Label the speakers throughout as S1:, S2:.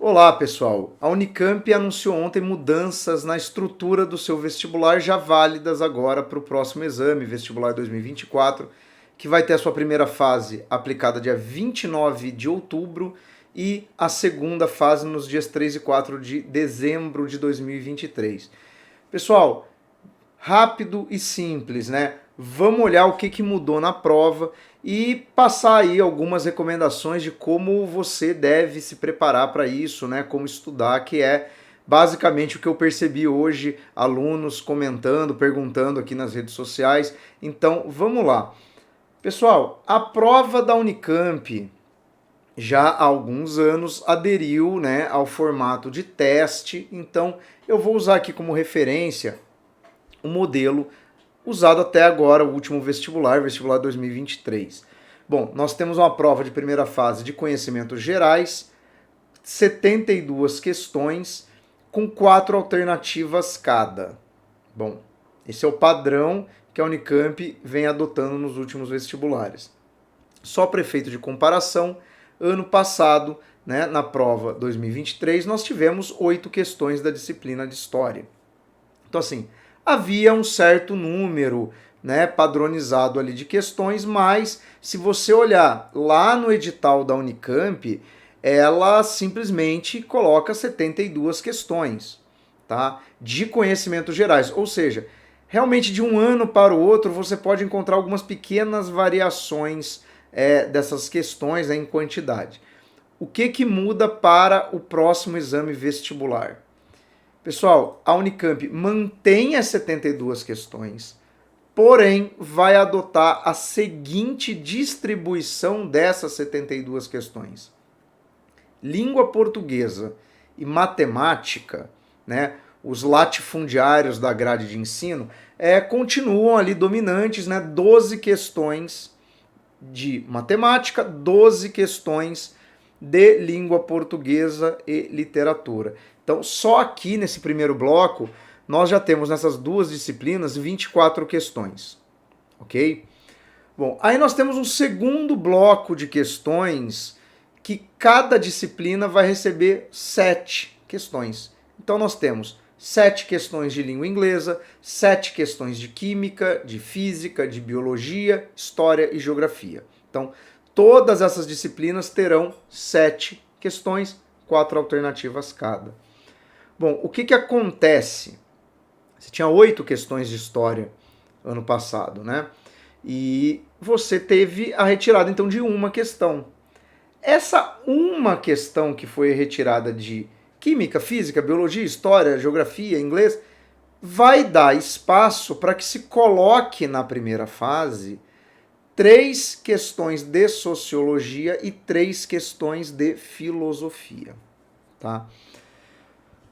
S1: Olá, pessoal. A Unicamp anunciou ontem mudanças na estrutura do seu vestibular, já válidas agora para o próximo exame, vestibular 2024, que vai ter a sua primeira fase aplicada dia 29 de outubro e a segunda fase nos dias 3 e 4 de dezembro de 2023. Pessoal, rápido e simples, né? Vamos olhar o que mudou na prova e passar aí algumas recomendações de como você deve se preparar para isso, né? Como estudar, que é basicamente o que eu percebi hoje, alunos comentando, perguntando aqui nas redes sociais. Então, vamos lá. Pessoal, a prova da Unicamp já há alguns anos aderiu, né, ao formato de teste. Então, eu vou usar aqui como referência o modelo usado até agora, o último vestibular 2023. Bom, nós temos uma prova de primeira fase de conhecimentos gerais, 72 questões, com 4 alternativas cada. Bom, esse é o padrão que a Unicamp vem adotando nos últimos vestibulares. Só para efeito de comparação, ano passado, né, na prova 2023, nós tivemos 8 questões da disciplina de História. Então, assim, havia um certo número, né, padronizado ali de questões, mas se você olhar lá no edital da Unicamp, ela simplesmente coloca 72 questões, tá? De conhecimentos gerais, ou seja, realmente de um ano para o outro você pode encontrar algumas pequenas variações dessas questões, né, em quantidade. O que muda para o próximo exame vestibular? Pessoal, a Unicamp mantém as 72 questões, porém vai adotar a seguinte distribuição dessas 72 questões. Língua portuguesa e matemática, né, os latifundiários da grade de ensino, continuam ali dominantes, né, 12 questões de matemática, 12 questões de língua portuguesa e literatura. Então, só aqui nesse primeiro bloco, nós já temos nessas duas disciplinas 24 questões, ok? Bom, aí nós temos um segundo bloco de questões que cada disciplina vai receber 7 questões. Então, nós temos 7 questões de língua inglesa, 7 questões de química, de física, de biologia, história e geografia. Então, todas essas disciplinas terão 7 questões, 4 alternativas cada. Bom, o que acontece? Você tinha 8 questões de história ano passado, né? E você teve a retirada, então, de uma questão. Essa uma questão que foi retirada de química, física, biologia, história, geografia, inglês, vai dar espaço para que se coloque na primeira fase 3 questões de sociologia e 3 questões de filosofia, tá?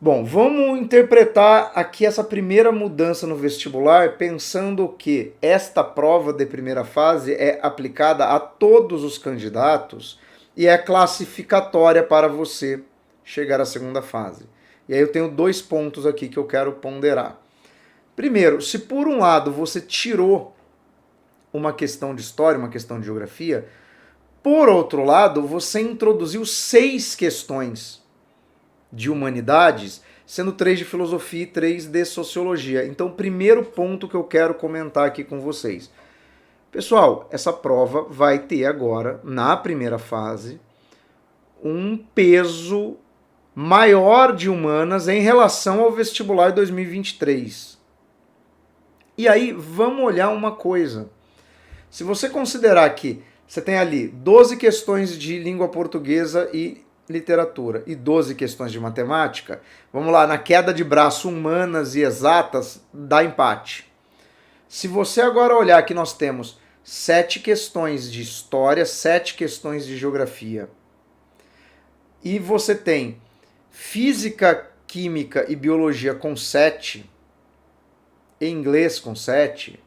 S1: Bom, vamos interpretar aqui essa primeira mudança no vestibular pensando que esta prova de primeira fase é aplicada a todos os candidatos e é classificatória para você chegar à segunda fase. E aí eu tenho 2 pontos aqui que eu quero ponderar. Primeiro, se por um lado você tirou uma questão de história, uma questão de geografia, por outro lado, você introduziu 6 questões de humanidades, sendo 3 de filosofia e 3 de sociologia. Então, o primeiro ponto que eu quero comentar aqui com vocês. Pessoal, essa prova vai ter agora, na primeira fase, um peso maior de humanas em relação ao vestibular 2023. E aí, vamos olhar uma coisa. Se você considerar que você tem ali 12 questões de língua portuguesa e literatura e 12 questões de matemática, vamos lá, na queda de braço humanas e exatas, dá empate. Se você agora olhar que nós temos 7 questões de história, 7 questões de geografia, e você tem física, química e biologia com 7, e inglês com 7,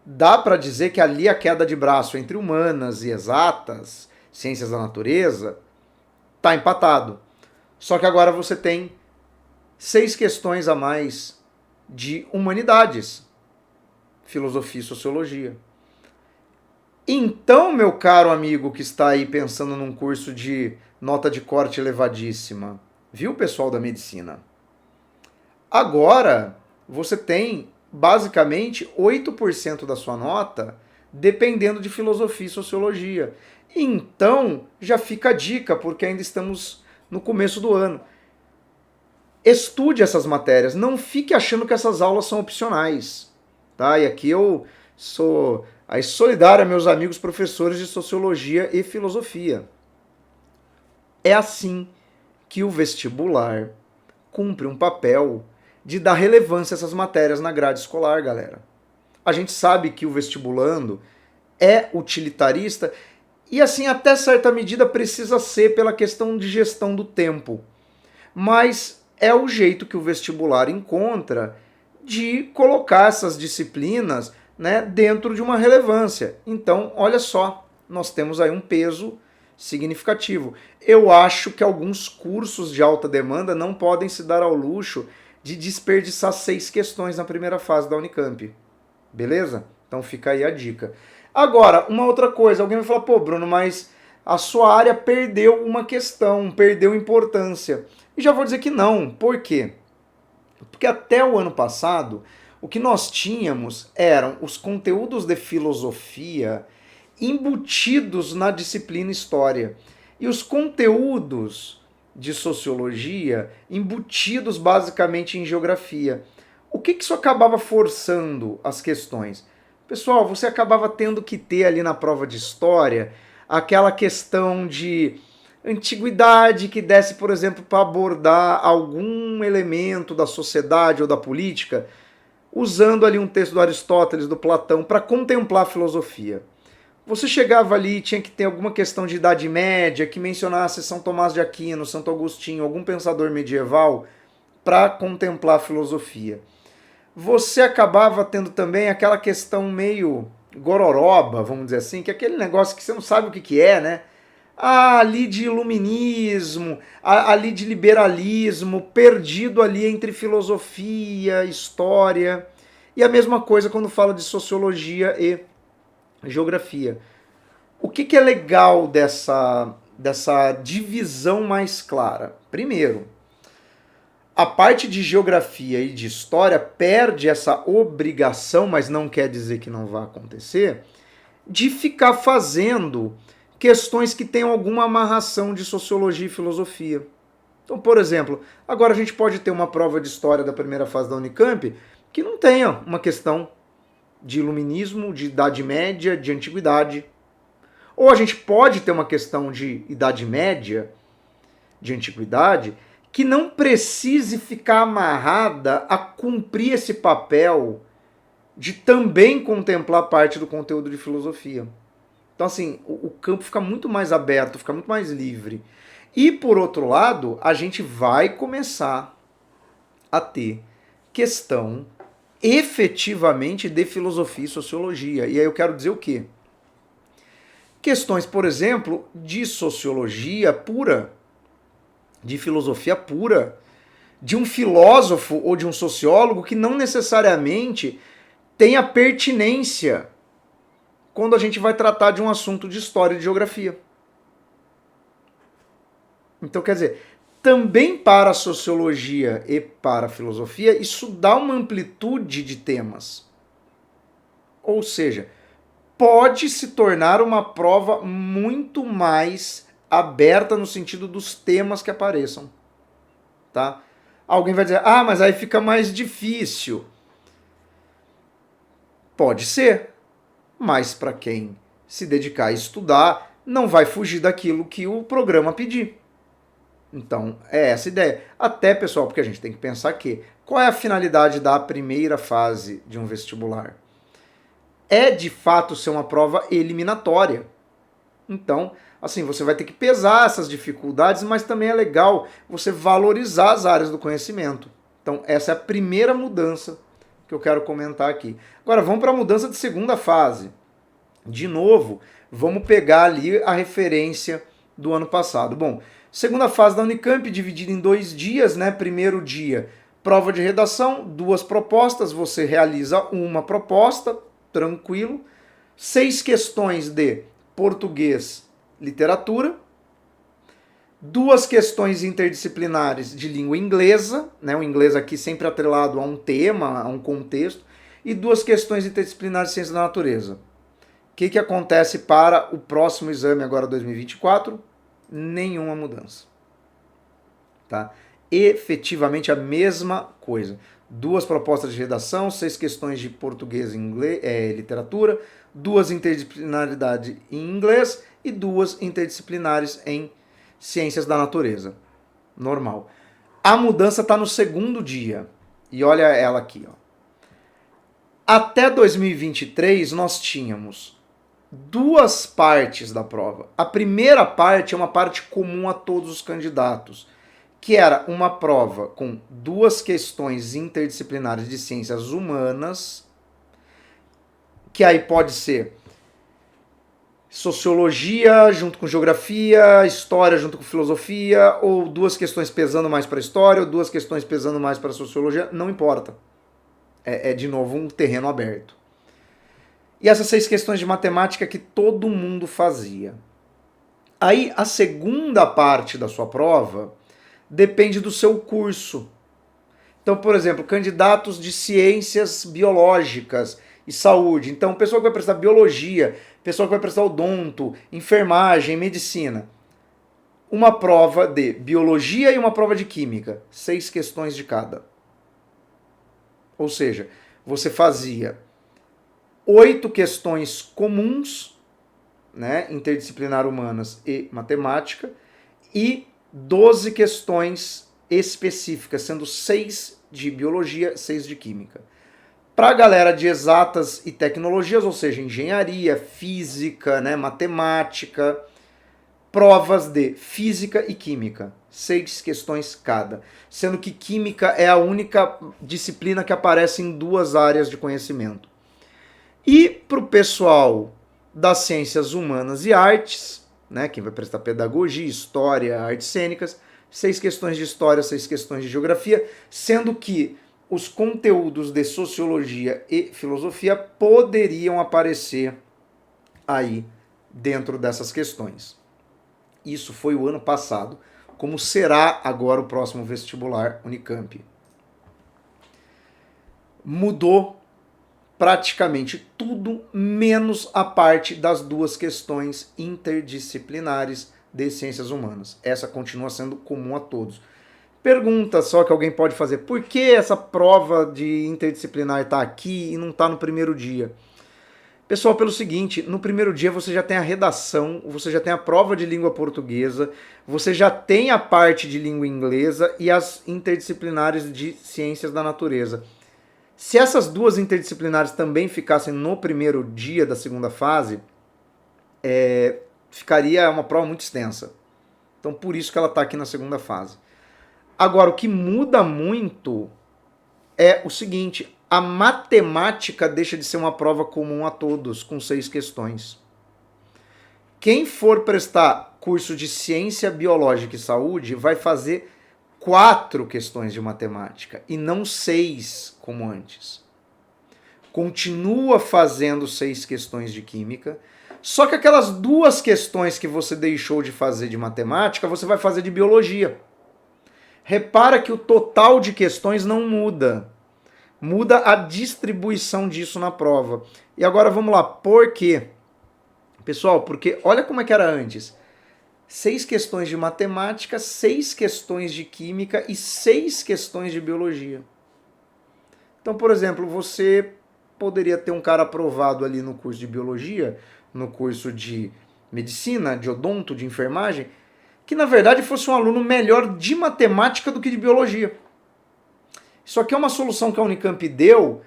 S1: dá para dizer que ali a queda de braço entre humanas e exatas, ciências da natureza, está empatado. Só que agora você tem 6 questões a mais de humanidades, filosofia e sociologia. Então, meu caro amigo que está aí pensando num curso de nota de corte elevadíssima, viu, pessoal da medicina? Agora, você tem basicamente 8% da sua nota dependendo de filosofia e sociologia. Então, já fica a dica, porque ainda estamos no começo do ano. Estude essas matérias, não fique achando que essas aulas são opcionais. Tá? E aqui eu sou aí solidário a meus amigos professores de sociologia e filosofia. É assim que o vestibular cumpre um papel de dar relevância a essas matérias na grade escolar, galera. A gente sabe que o vestibulando é utilitarista e, assim, até certa medida precisa ser pela questão de gestão do tempo. Mas é o jeito que o vestibular encontra de colocar essas disciplinas, né, dentro de uma relevância. Então, olha só, nós temos aí um peso significativo. Eu acho que alguns cursos de alta demanda não podem se dar ao luxo de desperdiçar 6 questões na primeira fase da Unicamp. Beleza? Então fica aí a dica. Agora, uma outra coisa, alguém vai falar, pô, Bruno, mas a sua área perdeu uma questão, perdeu importância. E já vou dizer que não. Por quê? Porque até o ano passado, o que nós tínhamos eram os conteúdos de filosofia embutidos na disciplina História. E os conteúdos de sociologia embutidos basicamente em geografia. O que isso acabava forçando as questões? Pessoal, você acabava tendo que ter ali na prova de História aquela questão de antiguidade que desse, por exemplo, para abordar algum elemento da sociedade ou da política, usando ali um texto do Aristóteles, do Platão, para contemplar a filosofia. Você chegava ali e tinha que ter alguma questão de Idade Média que mencionasse São Tomás de Aquino, Santo Agostinho, algum pensador medieval para contemplar a filosofia. Você acabava tendo também aquela questão meio gororoba, vamos dizer assim, que é aquele negócio que você não sabe o que é, né? Ali de iluminismo, ali de liberalismo, perdido ali entre filosofia, história. E a mesma coisa quando fala de sociologia e geografia. O que é legal dessa divisão mais clara? Primeiro, a parte de geografia e de história perde essa obrigação, mas não quer dizer que não vá acontecer, de ficar fazendo questões que tenham alguma amarração de sociologia e filosofia. Então, por exemplo, agora a gente pode ter uma prova de história da primeira fase da Unicamp que não tenha uma questão de iluminismo, de Idade Média, de Antiguidade. Ou a gente pode ter uma questão de Idade Média, de Antiguidade, que não precise ficar amarrada a cumprir esse papel de também contemplar parte do conteúdo de filosofia. Então, assim, o campo fica muito mais aberto, fica muito mais livre. E, por outro lado, a gente vai começar a ter questão efetivamente de filosofia e sociologia. E aí eu quero dizer o quê? Questões, por exemplo, de sociologia pura, de filosofia pura, de um filósofo ou de um sociólogo que não necessariamente tem a pertinência quando a gente vai tratar de um assunto de história e de geografia. Então, quer dizer, também para a sociologia e para a filosofia, isso dá uma amplitude de temas. Ou seja, pode se tornar uma prova muito mais aberta no sentido dos temas que apareçam. Tá? Alguém vai dizer, mas aí fica mais difícil. Pode ser, mas para quem se dedicar a estudar, não vai fugir daquilo que o programa pedir. Então, é essa a ideia. Até, pessoal, porque a gente tem que pensar que qual é a finalidade da primeira fase de um vestibular? É, de fato, ser uma prova eliminatória. Então, assim, você vai ter que pesar essas dificuldades, mas também é legal você valorizar as áreas do conhecimento. Então, essa é a primeira mudança que eu quero comentar aqui. Agora, vamos para a mudança de segunda fase. De novo, vamos pegar ali a referência do ano passado. Bom, segunda fase da Unicamp, dividida em 2 dias, né? Primeiro dia, prova de redação, 2 propostas, você realiza uma proposta, tranquilo. 6 questões de português, literatura. 2 questões interdisciplinares de língua inglesa, né, o inglês aqui sempre atrelado a um tema, a um contexto, e 2 questões interdisciplinares de ciência da natureza. O que acontece para o próximo exame agora 2024? Nenhuma mudança. Tá? Efetivamente a mesma coisa. 2 propostas de redação, 6 questões de português e inglês, literatura, 2 interdisciplinaridade em inglês e 2 interdisciplinares em ciências da natureza. Normal. A mudança está no segundo dia. E olha ela aqui. Ó. Até 2023 nós tínhamos 2 partes da prova. A primeira parte é uma parte comum a todos os candidatos, que era uma prova com 2 questões interdisciplinares de ciências humanas, que aí pode ser sociologia junto com geografia, história junto com filosofia, ou 2 questões pesando mais para a história, ou 2 questões pesando mais para a sociologia, não importa. É de novo um terreno aberto. E essas 6 questões de matemática que todo mundo fazia. Aí a segunda parte da sua prova depende do seu curso. Então, por exemplo, candidatos de ciências biológicas e saúde. Então, pessoa que vai prestar biologia, pessoa que vai prestar odonto, enfermagem, medicina. Uma prova de biologia e uma prova de química. 6 questões de cada. Ou seja, você fazia 8 questões comuns, né, interdisciplinar humanas e matemática, e 12 questões específicas, sendo 6 de biologia, 6 de química. Para a galera de exatas e tecnologias, ou seja, engenharia, física, né, matemática, provas de física e química, 6 questões cada. Sendo que química é a única disciplina que aparece em 2 áreas de conhecimento. E para o pessoal das ciências humanas e artes, né, quem vai prestar pedagogia, história, artes cênicas, 6 questões de história, 6 questões de geografia, sendo que os conteúdos de sociologia e filosofia poderiam aparecer aí dentro dessas questões. Isso foi o ano passado, como será agora o próximo vestibular Unicamp. Mudou praticamente tudo, menos a parte das 2 questões interdisciplinares de ciências humanas. Essa continua sendo comum a todos. Pergunta só que alguém pode fazer: por que essa prova de interdisciplinar está aqui e não está no primeiro dia? Pessoal, pelo seguinte, no primeiro dia você já tem a redação, você já tem a prova de língua portuguesa, você já tem a parte de língua inglesa e as interdisciplinares de ciências da natureza. Se essas 2 interdisciplinares também ficassem no primeiro dia da segunda fase, ficaria uma prova muito extensa. Então, por isso que ela está aqui na segunda fase. Agora, o que muda muito é o seguinte: a matemática deixa de ser uma prova comum a todos, com 6 questões. Quem for prestar curso de ciência biológica e saúde vai fazer 4 questões de matemática e não 6 como antes. Continua fazendo 6 questões de química, só que aquelas 2 questões que você deixou de fazer de matemática, você vai fazer de biologia. Repara que o total de questões não muda. Muda a distribuição disso na prova. E agora vamos lá, por quê? Pessoal, porque olha como é que era antes. 6 questões de matemática, 6 questões de química e 6 questões de biologia. Então, por exemplo, você poderia ter um cara aprovado ali no curso de biologia, no curso de medicina, de odonto, de enfermagem, que na verdade fosse um aluno melhor de matemática do que de biologia. Isso aqui é uma solução que a Unicamp deu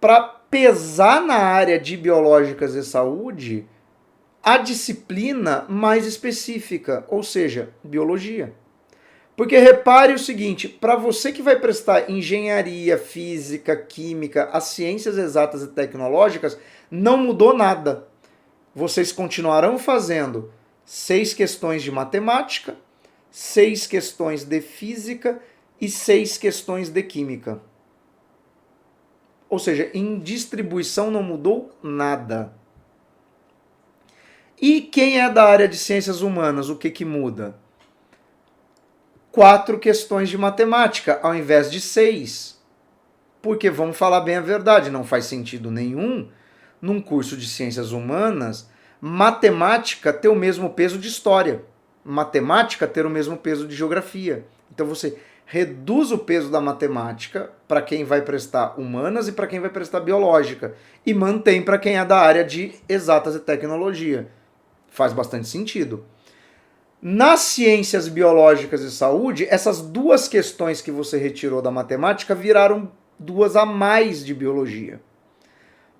S1: para pesar na área de biológicas e saúde a disciplina mais específica, ou seja, biologia. Porque repare o seguinte, para você que vai prestar engenharia, física, química, as ciências exatas e tecnológicas, não mudou nada. Vocês continuarão fazendo 6 questões de matemática, 6 questões de física e 6 questões de química. Ou seja, em distribuição não mudou nada. E quem é da área de ciências humanas, o que muda? 4 questões de matemática ao invés de 6. Porque, vamos falar bem a verdade, não faz sentido nenhum num curso de ciências humanas matemática ter o mesmo peso de história, matemática ter o mesmo peso de geografia. Então você reduz o peso da matemática para quem vai prestar humanas e para quem vai prestar biológica, e mantém para quem é da área de exatas e tecnologia. Faz bastante sentido. Nas ciências biológicas e saúde, essas 2 questões que você retirou da matemática viraram 2 a mais de biologia.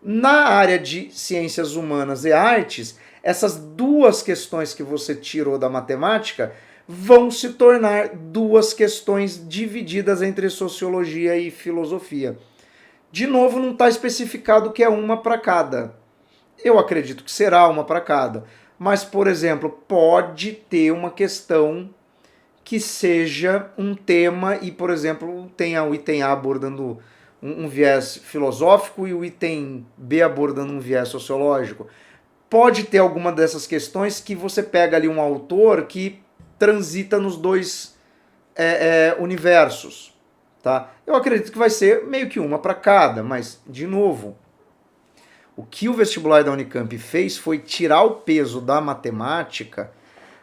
S1: Na área de ciências humanas e artes, essas 2 questões que você tirou da matemática vão se tornar 2 questões divididas entre sociologia e filosofia. De novo, não está especificado que é uma para cada. Eu acredito que será uma para cada. Mas, por exemplo, pode ter uma questão que seja um tema e, por exemplo, tenha o item A abordando um viés filosófico e o item B abordando um viés sociológico. Pode ter alguma dessas questões que você pega ali um autor que transita nos 2 universos. Tá? Eu acredito que vai ser meio que uma para cada, mas, de novo, o que o vestibular da Unicamp fez foi tirar o peso da matemática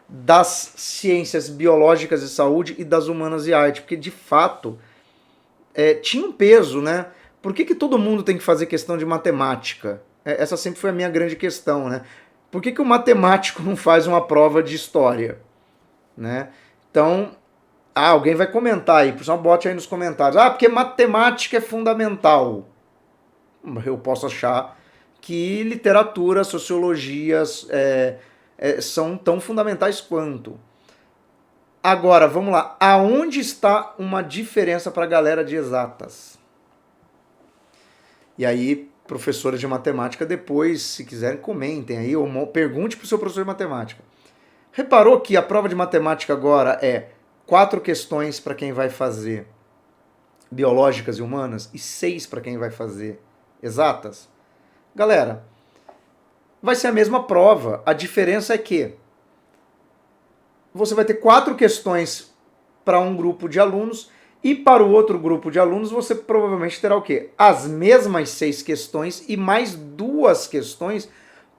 S1: das ciências biológicas e saúde e das humanas e arte, porque, de fato, tinha um peso, né? Por que todo mundo tem que fazer questão de matemática? Essa sempre foi a minha grande questão, né? Por que o matemático não faz uma prova de história? Né? Então, alguém vai comentar aí, por exemplo, bote aí nos comentários. Porque matemática é fundamental. Eu posso achar que literatura, sociologia são tão fundamentais quanto. Agora, vamos lá. Aonde está uma diferença para a galera de exatas? E aí, professores de matemática, depois, se quiserem, comentem aí, ou pergunte para o seu professor de matemática. Reparou que a prova de matemática agora é 4 questões para quem vai fazer biológicas e humanas e 6 para quem vai fazer exatas? Galera, vai ser a mesma prova. A diferença é que você vai ter 4 questões para um grupo de alunos e para o outro grupo de alunos você provavelmente terá o quê? As mesmas 6 questões e mais 2 questões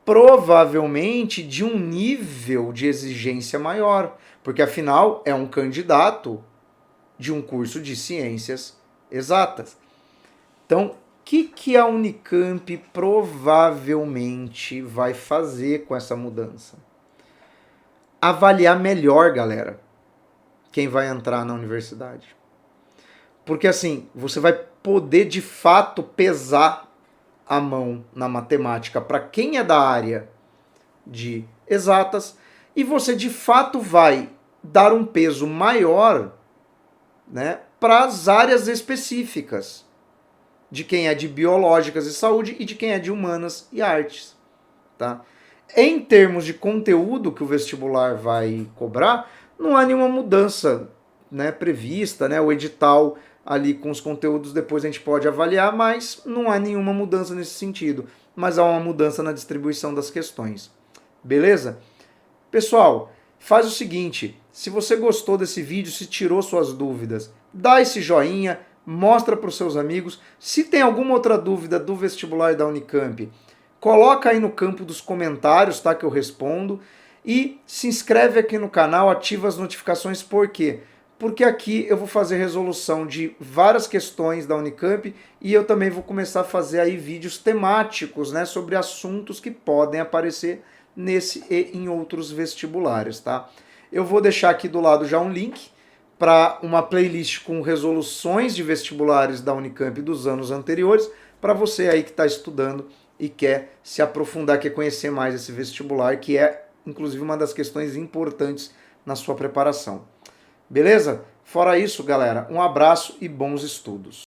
S1: provavelmente de um nível de exigência maior, porque afinal é um candidato de um curso de ciências exatas. Então, o que a Unicamp provavelmente vai fazer com essa mudança? Avaliar melhor, galera, quem vai entrar na universidade. Porque assim, você vai poder de fato pesar a mão na matemática para quem é da área de exatas e você de fato vai dar um peso maior, né, para as áreas específicas de quem é de biológicas e saúde e de quem é de humanas e artes, tá? Em termos de conteúdo que o vestibular vai cobrar, não há nenhuma mudança, né, prevista, né? O edital ali com os conteúdos depois a gente pode avaliar, mas não há nenhuma mudança nesse sentido. Mas há uma mudança na distribuição das questões. Beleza? Pessoal, faz o seguinte, se você gostou desse vídeo, se tirou suas dúvidas, dá esse joinha, mostra para os seus amigos. Se tem alguma outra dúvida do vestibular da Unicamp, coloca aí no campo dos comentários, tá, que eu respondo. E se inscreve aqui no canal, ativa as notificações, por quê? Porque aqui eu vou fazer resolução de várias questões da Unicamp e eu também vou começar a fazer aí vídeos temáticos, né, sobre assuntos que podem aparecer nesse e em outros vestibulares, tá? Eu vou deixar aqui do lado já um link para uma playlist com resoluções de vestibulares da Unicamp dos anos anteriores, para você aí que está estudando e quer se aprofundar, quer conhecer mais esse vestibular, que é inclusive uma das questões importantes na sua preparação. Beleza? Fora isso, galera, um abraço e bons estudos.